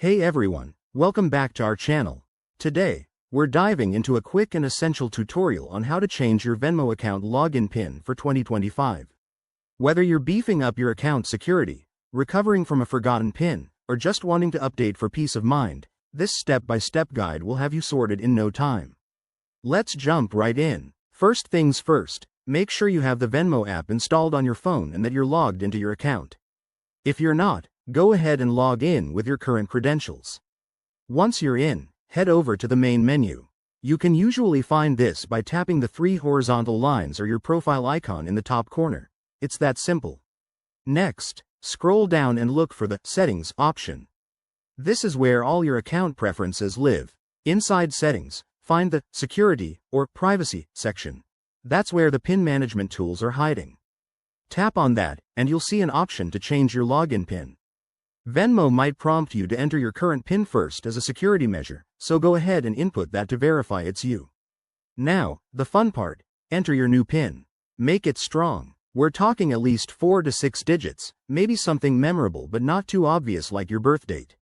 Hey everyone, welcome back to our channel. Today, we're diving into a quick and essential tutorial on how to change your Venmo account login PIN for 2025. Whether you're beefing up your account security, recovering from a forgotten PIN, or just wanting to update for peace of mind, this step-by-step guide will have you sorted in no time. Let's jump right in. First things first, make sure you have the Venmo app installed on your phone and that you're logged into your account. If you're not, go ahead and log in with your current credentials. Once you're in, head over to the main menu. You can usually find this by tapping the three horizontal lines or your profile icon in the top corner. It's that simple. Next, scroll down and look for the Settings option. This is where all your account preferences live. Inside Settings, find the Security or Privacy section. That's where the PIN management tools are hiding. Tap on that, and you'll see an option to change your login PIN. Venmo might prompt you to enter your current PIN first as a security measure, so go ahead and input that to verify it's you. Now, the fun part, enter your new PIN. Make it strong. We're talking at least 4 to 6 digits, maybe something memorable but not too obvious like your birth date.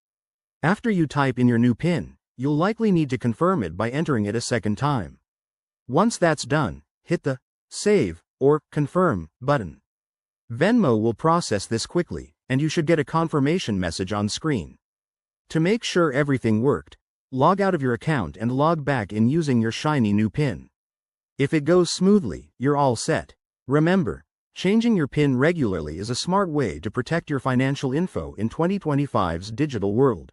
After you type in your new PIN, you'll likely need to confirm it by entering it a second time. Once that's done, hit the Save or Confirm button. Venmo will process this quickly, and you should get a confirmation message on screen. To make sure everything worked, log out of your account and log back in using your shiny new PIN. If it goes smoothly, you're all set. Remember, changing your PIN regularly is a smart way to protect your financial info in 2025's digital world.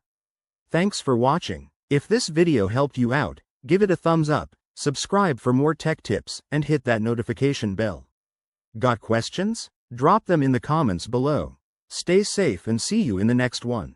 Thanks for watching. If this video helped you out, give it a thumbs up, subscribe for more tech tips, and hit that notification bell. Got questions? Drop them in the comments below. Stay safe and see you in the next one.